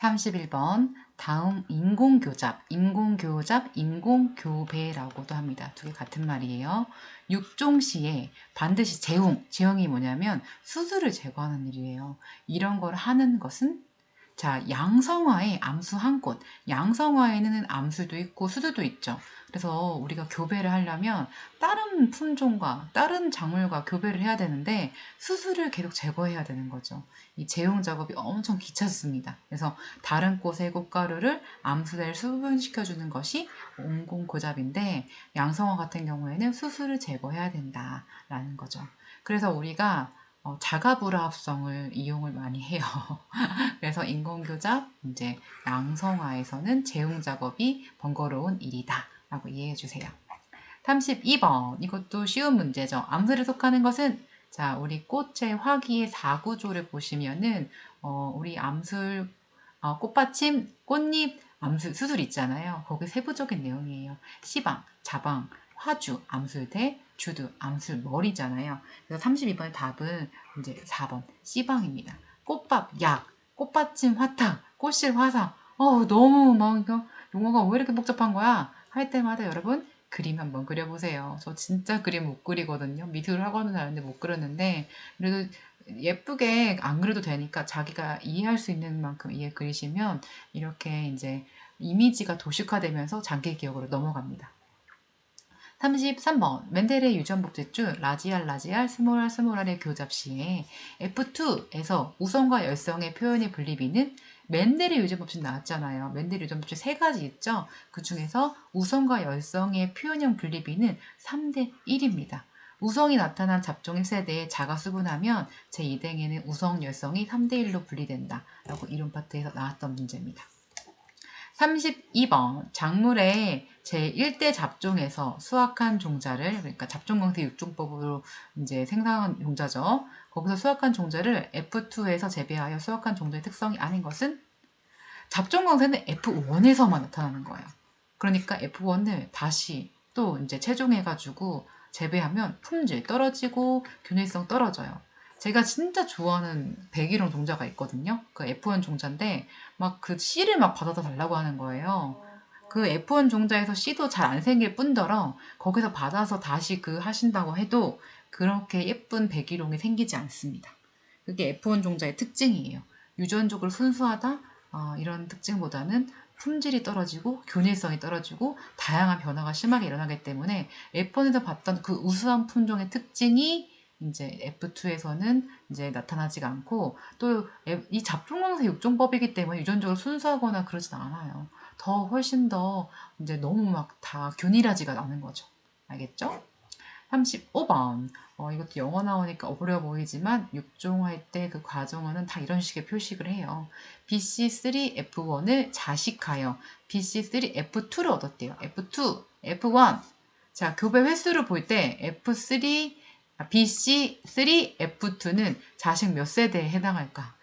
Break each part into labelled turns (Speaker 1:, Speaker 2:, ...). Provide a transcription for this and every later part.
Speaker 1: (31번) 다음 인공교잡, 인공교배라고도 합니다. 두 개 같은 말이에요. 육종시에 반드시 재홍이 뭐냐면 수수를 제거하는 일이에요. 이런 걸 하는 것은 자, 양성화에 암수 한 꽃. 양성화에는 암수도 있고 수두도 있죠. 그래서 우리가 교배를 하려면 다른 품종과 다른 작물과 교배를 해야 되는데 수수를 계속 제거해야 되는 거죠. 이 재용 작업이 엄청 귀찮습니다. 그래서 다른 꽃의 꽃가루를 암수대를 수분시켜주는 것이 인공교잡인데 양성화 같은 경우에는 수수를 제거해야 된다라는 거죠. 그래서 우리가 자가불화합성을 이용을 많이 해요. 그래서 인공교잡, 이제 양성화에서는 재용 작업이 번거로운 일이다 라고 이해해 주세요. 32번 이것도 쉬운 문제죠. 암수를 속하는 것은 자 우리 꽃의 화기의 4구조를 보시면은 우리 암술 꽃받침, 꽃잎, 암술, 수술 있잖아요. 거기 세부적인 내용이에요. 씨방, 자방, 화주, 암술대, 주두, 암술 머리잖아요. 그래서 32번의 답은 이제 4번 씨방입니다. 꽃밥, 약, 꽃받침, 화탕, 꽃실, 화상. 너무 막 이거 용어가 왜 이렇게 복잡한 거야? 할 때마다 여러분 그림 한번 그려보세요. 저 진짜 그림 못 그리거든요. 미술을 학원을 다녔는데 못 그렸는데 그래도 예쁘게 안 그려도 되니까 자기가 이해할 수 있는 만큼 이해 그리시면 이렇게 이제 이미지가 도식화되면서 장기 기억으로 넘어갑니다. 33번 멘델의 유전복제줄 라지알 스몰알의 교잡 시에 F2에서 우성과 열성의 표현의 분리비는 멘델의 유전법칙 나왔잖아요. 멘델의 유전법칙 세 가지 있죠. 그 중에서 우성과 열성의 표현형 분리비는 3대 1입니다. 우성이 나타난 잡종 1세대에 자가 수분하면 제2등에는 우성, 열성이 3대 1로 분리된다. 라고 이론 파트에서 나왔던 문제입니다. 32번 작물의 제1대 잡종에서 수확한 종자를 그러니까 잡종강세 육종법으로 이제 생산한 종자죠. 거기서 수확한 종자를 F2에서 재배하여 수확한 종자의 특성이 아닌 것은 잡종강세는 F1에서만 나타나는 거예요. 그러니까 F1을 다시 또 이제 채종해가지고 재배하면 품질 떨어지고 균일성 떨어져요. 제가 진짜 좋아하는 백일홍 종자가 있거든요. 그 F1 종자인데 막 그 씨를 막 받아다 달라고 하는 거예요. 그 F1 종자에서 씨도 잘 안 생길 뿐더러 거기서 받아서 다시 그 하신다고 해도 그렇게 예쁜 백일홍이 생기지 않습니다. 그게 F1 종자의 특징이에요. 유전적으로 순수하다 이런 특징보다는 품질이 떨어지고 균일성이 떨어지고 다양한 변화가 심하게 일어나기 때문에 F1에서 봤던 그 우수한 품종의 특징이 이제 F2에서는 이제 나타나지가 않고 또 이 잡종강세 육종법이기 때문에 유전적으로 순수하거나 그러진 않아요. 더 훨씬 더 이제 너무 막 다 균일하지가 않은 거죠. 알겠죠? 35번 이것도 영어 나오니까 어려워 보이지만 육종할 때 그 과정어는 다 이런 식의 표식을 해요. BC3F1을 자식하여 BC3F2를 얻었대요. F2, F1 자 교배 횟수를 볼 때 BC3F2는 자식 몇 세대에 해당할까?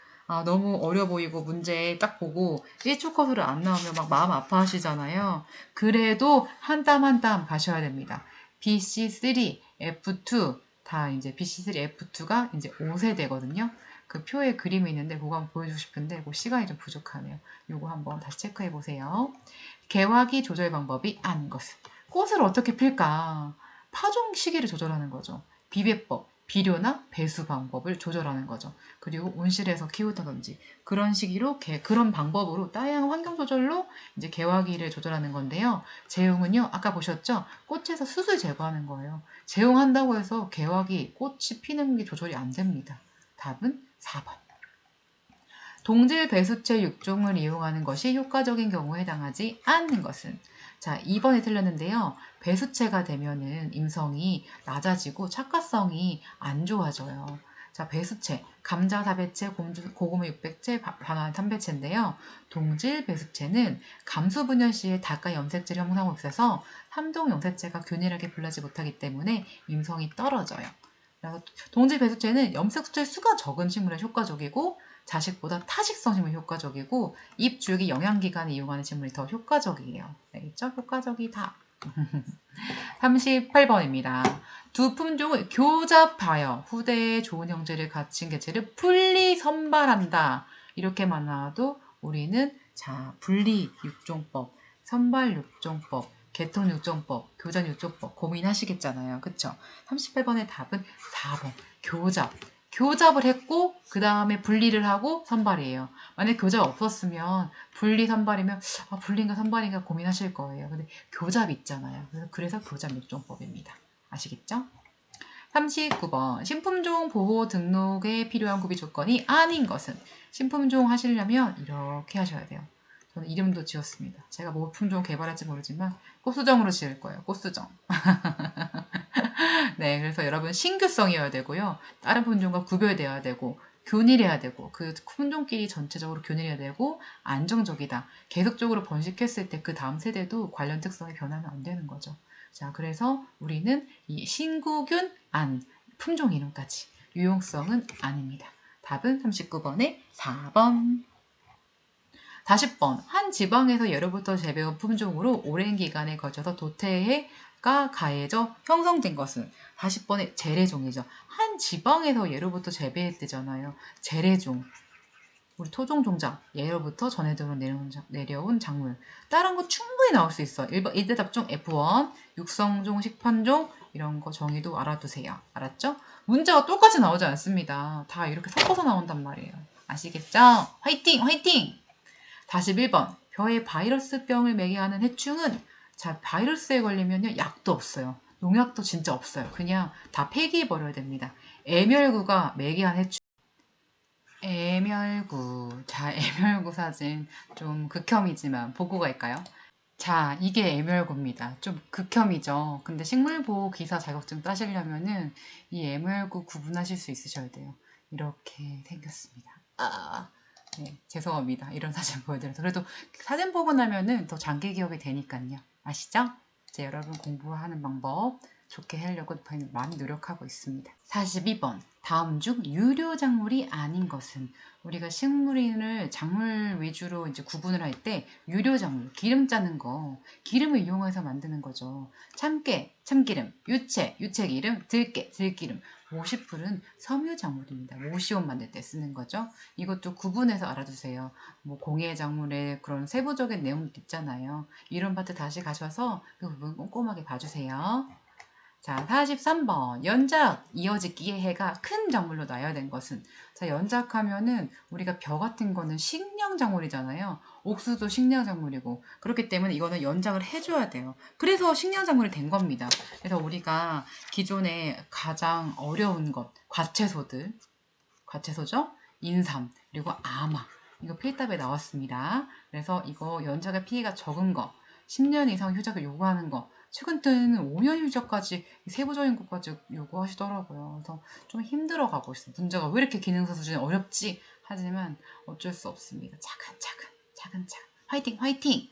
Speaker 1: 너무 어려 보이고 문제 딱 보고 1초 컷으로 안 나오면 막 마음 아파하시잖아요. 그래도 한 땀 한 땀 가셔야 됩니다. BC3, F2 다 이제 BC3, F2가 이제 5세대거든요. 그 표에 그림이 있는데 그거 한번 보여주고 싶은데 그 시간이 좀 부족하네요. 요거 한번 다시 체크해 보세요. 개화기 조절 방법이 아닌 것은 꽃을 어떻게 필까? 파종 시기를 조절하는 거죠. 비배법, 비료나 배수 방법을 조절하는 거죠. 그리고 온실에서 키우다든지 그런 시기로 그런 방법으로 다양한 환경 조절로 이제 개화기를 조절하는 건데요. 재용은요, 아까 보셨죠? 꽃에서 수술 제거하는 거예요. 재용한다고 해서 개화기, 꽃이 피는 게 조절이 안 됩니다. 답은 4번. 동질 배수체 육종을 이용하는 것이 효과적인 경우에 해당하지 않는 것은 자 2번에 틀렸는데요. 배수체가 되면은 임성이 낮아지고 착화성이 안 좋아져요. 자 배수체, 감자 4배체, 고구마 6배체, 바나나 3배체인데요. 동질 배수체는 감수 분열 시에 다가 염색체를 형성하고 있어서 삼동 염색체가 균일하게 분라하지 못하기 때문에 임성이 떨어져요. 그래서 동질 배수체는 염색체 수가 적은 식물에 효과적이고 자식보다 타식성 식물이 효과적이고 잎, 줄기, 영양기관을 이용하는 식물이 더 효과적이에요. 알겠죠? 효과적이다. 38번입니다. 두 품종을 교잡하여 후대에 좋은 형제를 갖춘 개체를 분리 선발한다. 이렇게만 나와도 우리는 자 분리 육종법, 선발 육종법, 개통 육종법, 교잡 육종법 고민하시겠잖아요. 그쵸? 38번의 답은 4번 교잡. 교잡을 했고 그 다음에 분리를 하고 선발이에요. 만약에 교잡 없었으면 분리 선발이면 분리인가 선발인가 고민하실 거예요. 근데 교잡 있잖아요. 그래서 교잡 육종법입니다. 아시겠죠? 39번 신품종 보호 등록에 필요한 구비 조건이 아닌 것은 신품종 하시려면 이렇게 하셔야 돼요. 저는 이름도 지었습니다. 제가 뭐 품종 개발할지 모르지만 꽃수정으로 지을 거예요. 꽃수정. 네, 그래서 여러분 신규성이어야 되고요. 다른 품종과 구별되어야 되고 균일해야 되고 그 품종끼리 전체적으로 균일해야 되고 안정적이다. 계속적으로 번식했을 때 그 다음 세대도 관련 특성이 변하면 안 되는 거죠. 자, 그래서 우리는 이 신구균 안 품종 이름까지 유용성은 아닙니다. 답은 39번에 4번. 40번 한 지방에서 예로부터 재배한 품종으로 오랜 기간에 걸쳐서 도태해가 가해져 형성된 것은 40번의 재래종이죠. 한 지방에서 예로부터 재배했대잖아요. 재래종. 우리 토종 종자 예로부터 전해들어 내려온 작물. 다른 거 충분히 나올 수 있어. 1번 이대답종 F1 육성종 식판종 이런 거 정의도 알아두세요. 알았죠? 문제가 똑같이 나오지 않습니다. 다 이렇게 섞어서 나온단 말이에요. 아시겠죠? 화이팅! 화이팅! 41번 벼에 바이러스병을 매게 하는 해충은 자 바이러스에 걸리면요 약도 없어요. 농약도 진짜 없어요. 그냥 다 폐기해버려야 됩니다. 애멸구가 매게 한 해충. 애멸구. 자 애멸구 사진 좀 극혐이지만 보고 갈까요? 자 이게 애멸구입니다. 좀 극혐이죠. 근데 식물보호 기사 자격증 따시려면은 이 애멸구 구분하실 수 있으셔야 돼요. 이렇게 생겼습니다. 네, 죄송합니다. 이런 사진 보여드려서. 그래도 사진 보고 나면은 더 장기 기억이 되니까요. 아시죠? 이제 여러분 공부하는 방법 좋게 하려고 많이 노력하고 있습니다. 42번. 다음 중 유료 작물이 아닌 것은 우리가 식물인을 작물 위주로 이제 구분을 할 때 유료 작물, 기름 짜는 거, 기름을 이용해서 만드는 거죠. 참깨, 참기름, 유채, 유채기름, 들깨, 들기름, 모시풀은 섬유작물입니다. 모시옷 만들 때 쓰는 거죠. 이것도 구분해서 알아두세요. 뭐 공예 작물의 그런 세부적인 내용도 있잖아요. 이런 파트 다시 가셔서 그 부분 꼼꼼하게 봐주세요. 자, 43번. 연작, 이어짓기의 해가 큰 작물로 나야 된 것은 자, 연작하면은 우리가 벼 같은 거는 식량작물이잖아요. 옥수도 식량작물이고 그렇기 때문에 이거는 연작을 해줘야 돼요. 그래서 식량작물이 된 겁니다. 그래서 우리가 기존에 가장 어려운 것, 과채소들, 과채소죠? 인삼, 그리고 아마 이거 필답에 나왔습니다. 그래서 이거 연작의 피해가 적은 거, 10년 이상 휴작을 요구하는 거, 최근 때는 5년 휴작까지 세부적인 것까지 요구하시더라고요. 그래서 좀 힘들어 가고 있어요. 문제가 왜 이렇게 기능사 수준이 어렵지? 하지만 어쩔 수 없습니다. 차근차근, 차근차근. 화이팅, 화이팅!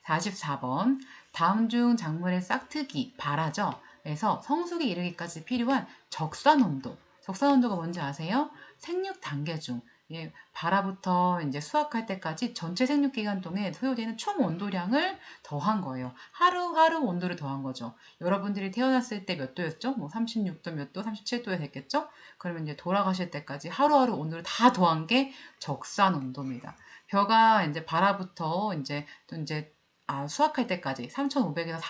Speaker 1: 44번. 다음 중 작물의 싹트기, 발화죠. 그래서 성숙에 이르기까지 필요한 적산온도. 적산온도가 뭔지 아세요? 생육 단계 중 예, 발화부터 이제 수확할 때까지 전체 생육 기간 동안 소요되는 총 온도량을 더한 거예요. 하루하루 온도를 더한 거죠. 여러분들이 태어났을 때 몇 도였죠? 뭐 36도 몇 도, 37도에 됐겠죠? 그러면 이제 돌아가실 때까지 하루하루 온도를 다 더한 게 적산 온도입니다. 벼가 이제 발화부터 이제 또 이제 수확할 때까지 3,500에서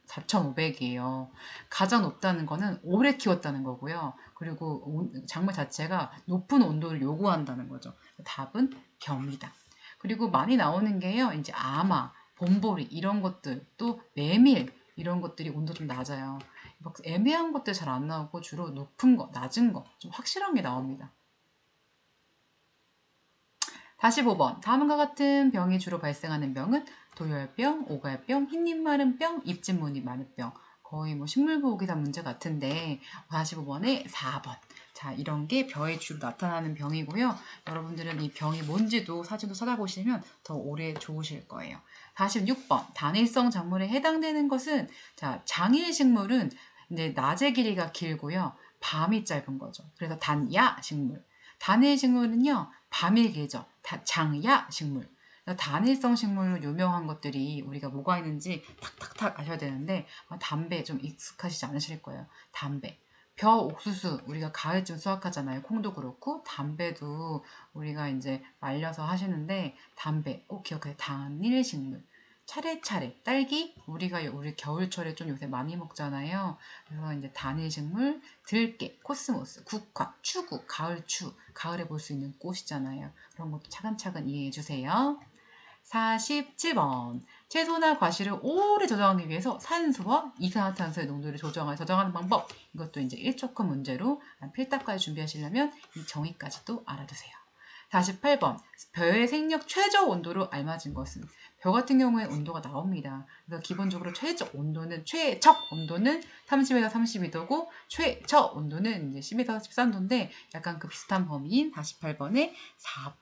Speaker 1: 4,500이에요. 가장 높다는 거는 오래 키웠다는 거고요. 그리고 작물 자체가 높은 온도를 요구한다는 거죠. 답은 벼입니다. 그리고 많이 나오는 게요. 이제 아마, 봄보리 이런 것들, 또 메밀 이런 것들이 온도 좀 낮아요. 막 애매한 것들 잘 안 나오고 주로 높은 거, 낮은 거, 좀 확실한 게 나옵니다. 45번. 다음과 같은 병이 주로 발생하는 병은 도열병, 오갈병, 흰잎마른병, 입진무늬 마른병. 거의 뭐 식물보호기사 문제 같은데 45번에 4번. 자, 이런 게 벼에 주로 나타나는 병이고요. 여러분들은 이 병이 뭔지도 사진도 찾아보시면 더 오래 좋으실 거예요. 46번. 단일성 작물에 해당되는 것은 자, 장일식물은 이제 낮의 길이가 길고요. 밤이 짧은 거죠. 그래서 단야 식물. 단일 식물은요, 밤이 길죠. 장야 식물. 단일성 식물로 유명한 것들이 우리가 뭐가 있는지 탁탁탁 아셔야 되는데 담배 좀 익숙하시지 않으실 거예요. 담배. 벼 옥수수 우리가 가을쯤 수확하잖아요. 콩도 그렇고 담배도 우리가 이제 말려서 하시는데 담배 꼭 기억해요. 단일식물. 차례차례 딸기 우리가 우리 겨울철에 좀 요새 많이 먹잖아요. 그래서 이제 단일식물, 들깨, 코스모스, 국화, 추구, 가을추 가을에 볼 수 있는 꽃이잖아요. 그런 것도 차근차근 이해해 주세요. 47번. 채소나 과실을 오래 저장하기 위해서 산소와 이산화탄소의 농도를 저장하는 방법. 이것도 이제 1초컷 문제로 필답까지 준비하시려면 이 정의까지도 알아두세요. 48번. 벼의 생력 최저 온도로 알맞은 것은 벼 같은 경우에 온도가 나옵니다. 그래서 기본적으로 최적 온도는 30에서 32도고 최저 온도는 이제 10에서 13도인데 약간 그 비슷한 범위인 48번에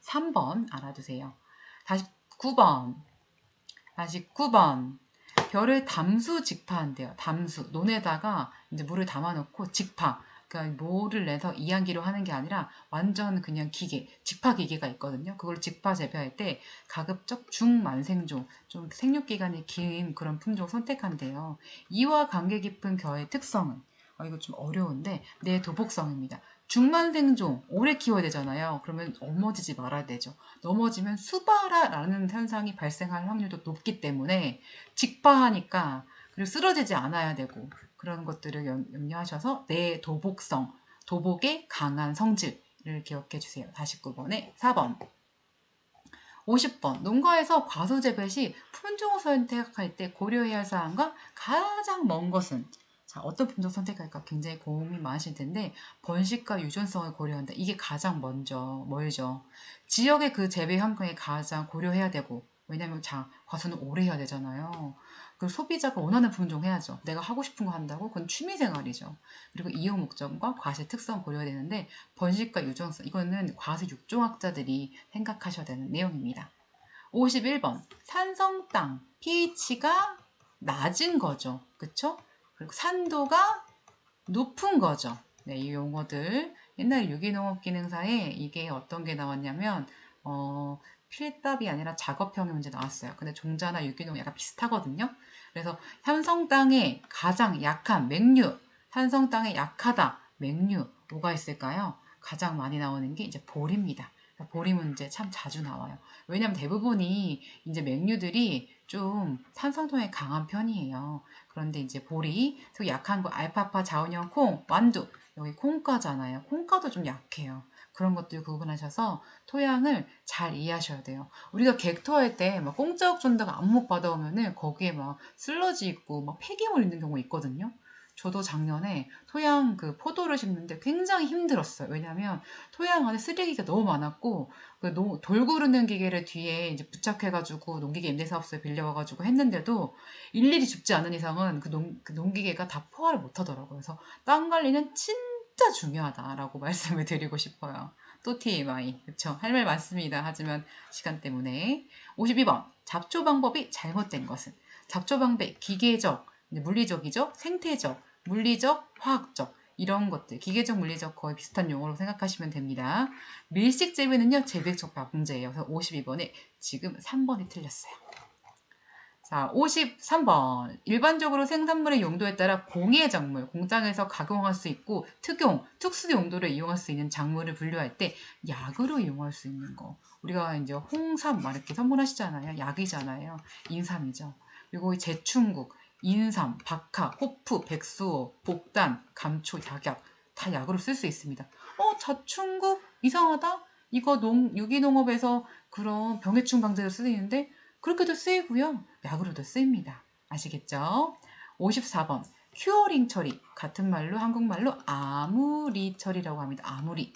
Speaker 1: 3번 알아두세요. 49번. 벼를 담수 직파한대요. 담수. 논에다가 이제 물을 담아놓고 직파. 그러니까 모를 내서 이항기로 하는 게 아니라 완전 그냥 기계, 직파 기계가 있거든요. 그걸 직파 재배할 때 가급적 중만생종, 좀 생육기간이 긴 그런 품종 선택한대요. 이와 관계 깊은 벼의 특성은 이거 좀 어려운데 내도복성입니다. 중만생종 오래 키워야 되잖아요. 그러면 넘어지지 말아야 되죠. 넘어지면 수발화라는 현상이 발생할 확률도 높기 때문에 직파하니까 그리고 쓰러지지 않아야 되고 그런 것들을 염려하셔서 내도복성, 도복의 강한 성질을 기억해 주세요. 49번에 4번. 50번. 농가에서 과수 재배 시 품종 선택할 때 고려해야 할 사항과 가장 먼 것은 자, 어떤 품종 선택할까 굉장히 고민이 많으실 텐데 번식과 유전성을 고려한다. 이게 가장 멀죠. 지역의 그 재배 환경에 가장 고려해야 되고 왜냐면 과수는 오래 해야 되잖아요. 그 소비자가 원하는 품종 해야죠. 내가 하고 싶은 거 한다고 그건 취미 생활이죠. 그리고 이용 목적과 과실 특성 고려해야 되는데 번식과 유전성 이거는 과수 육종학자들이 생각하셔야 되는 내용입니다. 51번 산성 땅 pH가 낮은 거죠. 그쵸? 그리고 산도가 높은 거죠. 네, 이 용어들 옛날 유기농업기능사에 이게 어떤 게 나왔냐면 필답이 아니라 작업형의 문제 나왔어요. 근데 종자나 유기농 약간 비슷하거든요. 그래서 산성 땅에 가장 약한 맹류, 산성 땅에 약하다 맹류 뭐가 있을까요? 가장 많이 나오는 게 이제 보리입니다. 보리 문제 참 자주 나와요. 왜냐면 대부분이 이제 맹류들이 좀 산성도에 강한 편이에요. 그런데 이제 보리, 그 약한 거 알파파, 자운형, 콩, 완두 여기 콩가잖아요. 콩가도 좀 약해요. 그런 것들 구분하셔서 토양을 잘 이해하셔야 돼요. 우리가 객토할 때 막 공짜옥 준다고 안목 받아오면은 거기에 막 슬러지 있고 막 폐기물 있는 경우 있거든요. 저도 작년에 토양 그 포도를 심는데 굉장히 힘들었어요. 왜냐면 토양 안에 쓰레기가 너무 많았고 그 돌 구르는 기계를 뒤에 이제 부착해가지고 농기계 임대사업소에 빌려와가지고 했는데도 일일이 줍지 않은 이상은 그 농기계가 다 포화를 못하더라고요. 그래서 땅 관리는 진짜 중요하다라고 말씀을 드리고 싶어요. 또 TMI. 그쵸? 할 말 많습니다. 하지만 시간 때문에. 52번. 잡초 방법이 잘못된 것은? 잡초 방법 기계적, 물리적이죠? 생태적, 물리적, 화학적. 이런 것들, 기계적, 물리적 거의 비슷한 용어로 생각하시면 됩니다. 밀식 재배는요, 재배적 문제예요. 그래서 52번에 지금 3번이 틀렸어요. 자, 53번. 일반적으로 생산물의 용도에 따라 공예 작물, 공장에서 가공할 수 있고 특용, 특수 용도로 이용할 수 있는 작물을 분류할 때 약으로 이용할 수 있는 거. 우리가 이제 홍삼 막 이렇게 선물하시잖아요. 약이잖아요. 인삼이죠. 그리고 제충국, 인삼, 박하, 호프, 백수호, 복단, 감초, 약약 다 약으로 쓸 수 있습니다. 자충국 이상하다. 이거 유기농업에서 그런 병해충 방제로 쓰이는데 그렇게도 쓰이고요. 약으로도 쓰입니다. 아시겠죠? 54번. 큐어링 처리. 같은 말로 한국말로 아무리 처리라고 합니다. 아무리.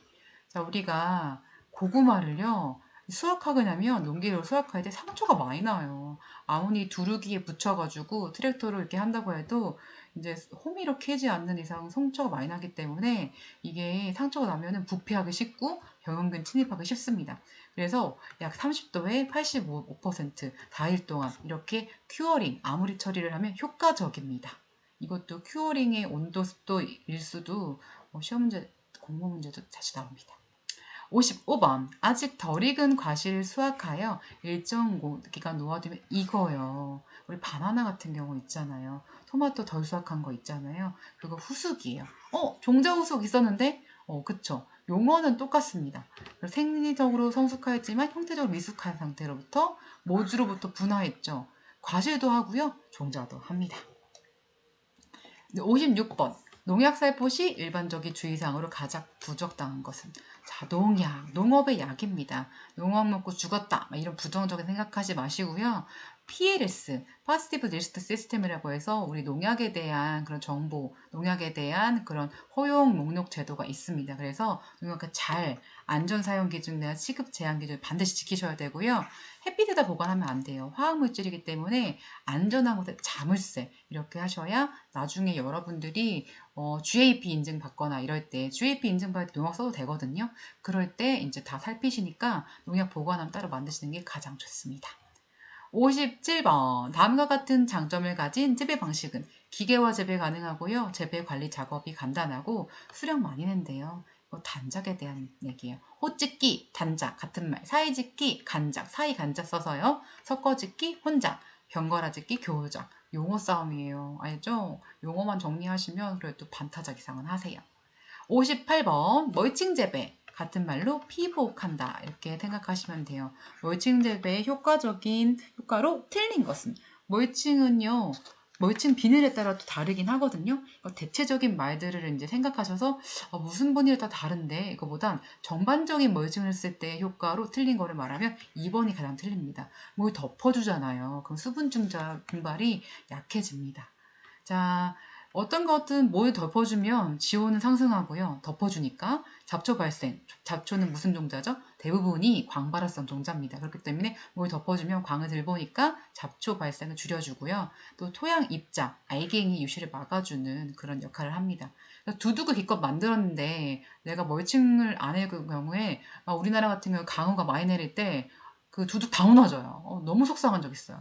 Speaker 1: 자, 우리가 고구마를요. 수확하고 나면 농기로 수확할 때 상처가 많이 나요. 아무리 두루기에 붙여가지고 트랙터로 이렇게 한다고 해도 이제 호미로 캐지 않는 이상 상처가 많이 나기 때문에 이게 상처가 나면은 부패하기 쉽고 병원균 침입하기 쉽습니다. 그래서 약 30도에 85% 4일 동안 이렇게 큐어링, 아무리 처리를 하면 효과적입니다. 이것도 큐어링의 온도, 습도, 일수도 시험 문제, 공부 문제도 자주 나옵니다. 55번. 아직 덜 익은 과실을 수확하여 일정 기간 놓아두면 익어요. 우리 바나나 같은 경우 있잖아요. 토마토 덜 수확한 거 있잖아요. 그거 후숙이에요. 종자 후숙 있었는데? 그쵸. 용어는 똑같습니다. 생리적으로 성숙하였지만 형태적으로 미숙한 상태로부터 모주로부터 분화했죠. 과실도 하고요. 종자도 합니다. 56번. 농약 살포시 일반적인 주의사항으로 가장 부적당한 것은 자, 농약, 농업의 약입니다. 농약 먹고 죽었다 이런 부정적인 생각하지 마시고요. PLS, Positive List System이라고 해서 우리 농약에 대한 그런 정보, 농약에 대한 그런 허용 목록 제도가 있습니다. 그래서 농약을 잘 안전 사용 기준이나 취급 제한 기준 반드시 지키셔야 되고요. 햇빛에다 보관하면 안 돼요. 화학물질이기 때문에 안전한 곳에 자물쇠 이렇게 하셔야 나중에 여러분들이 GAP 인증 받거나 이럴 때 GAP 인증 받을 때 농약 써도 되거든요. 그럴 때 이제 다 살피시니까 농약 보관함 따로 만드시는 게 가장 좋습니다. 57번. 다음과 같은 장점을 가진 재배 방식은 기계화 재배 가능하고요. 재배 관리 작업이 간단하고 수량 많이 낸대요. 이거 단작에 대한 얘기예요. 호짓기, 단작 같은 말. 사이짓기, 간작, 사이 간작 써서요. 섞어짓기, 혼작, 병거라짓기, 교작. 용어 싸움이에요. 알죠? 용어만 정리하시면 그래도 반타작 이상은 하세요. 58번 멀칭 재배 같은 말로 피복한다 이렇게 생각하시면 돼요. 멀칭 재배의 효과적인 효과로 틀린 것은 멀칭은요. 멀칭 비닐에 따라 또 다르긴 하거든요. 대체적인 말들을 이제 생각하셔서 무슨 분일이 다 다른데 이거보단 전반적인 멀칭을 쓸 때 효과로 틀린 거를 말하면 2번이 가장 틀립니다. 뭘 덮어주잖아요. 그럼 수분 증발이 약해집니다. 자, 어떤 것든 뭘 덮어주면 지온은 상승하고요. 덮어주니까 잡초 발생. 잡초는 무슨 종자죠? 대부분이 광발화성 종자입니다. 그렇기 때문에 뭘 덮어주면 광을 들 보니까 잡초 발생을 줄여주고요. 또 토양 입자, 알갱이 유실을 막아주는 그런 역할을 합니다. 두둑을 기껏 만들었는데 내가 멀칭을 안 해줄 경우에 우리나라 같은 경우 강우가 많이 내릴 때 그 두둑 다 무너져요. 너무 속상한 적 있어요.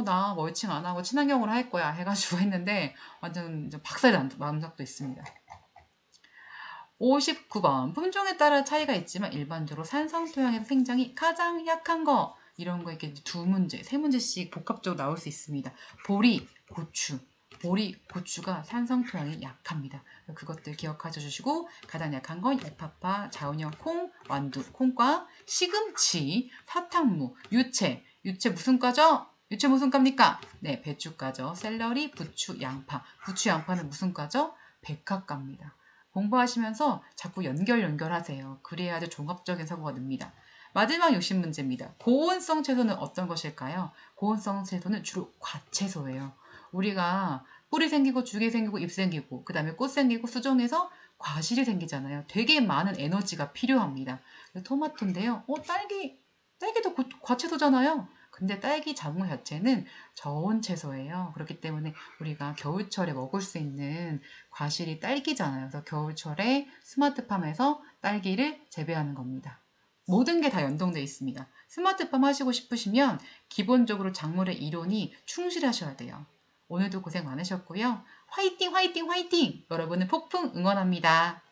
Speaker 1: 나 멀칭 안 하고 친환경으로 할 거야 해가지고 했는데 완전 박살이 난 적도 있습니다. 59번. 품종에 따라 차이가 있지만 일반적으로 산성토양에서 생장이 가장 약한 거. 이런 거 이렇게 두 문제, 세 문제씩 복합적으로 나올 수 있습니다. 보리, 고추. 보리, 고추가 산성토양이 약합니다. 그것들 기억하셔 주시고 가장 약한 건 약파파, 자운형 콩, 완두, 콩과 시금치, 사탕무, 유채. 유채 무슨 과죠? 유채 무슨 과입니까? 네, 배추과죠. 샐러리, 부추, 양파. 부추, 양파는 무슨 과죠? 백합과입니다. 공부하시면서 자꾸 연결하세요. 그래야 아주 종합적인 사고가 납니다. 마지막 60문제입니다. 고온성 채소는 어떤 것일까요? 고온성 채소는 주로 과채소예요. 우리가 뿌리 생기고 줄기 생기고 잎 생기고 그 다음에 꽃 생기고 수종에서 과실이 생기잖아요. 되게 많은 에너지가 필요합니다. 토마토인데요. 딸기도 과채소잖아요. 근데 딸기 작물 자체는 저온 채소예요. 그렇기 때문에 우리가 겨울철에 먹을 수 있는 과실이 딸기잖아요. 그래서 겨울철에 스마트팜에서 딸기를 재배하는 겁니다. 모든 게 다 연동되어 있습니다. 스마트팜 하시고 싶으시면 기본적으로 작물의 이론이 충실하셔야 돼요. 오늘도 고생 많으셨고요. 화이팅 화이팅 화이팅! 여러분을 폭풍 응원합니다.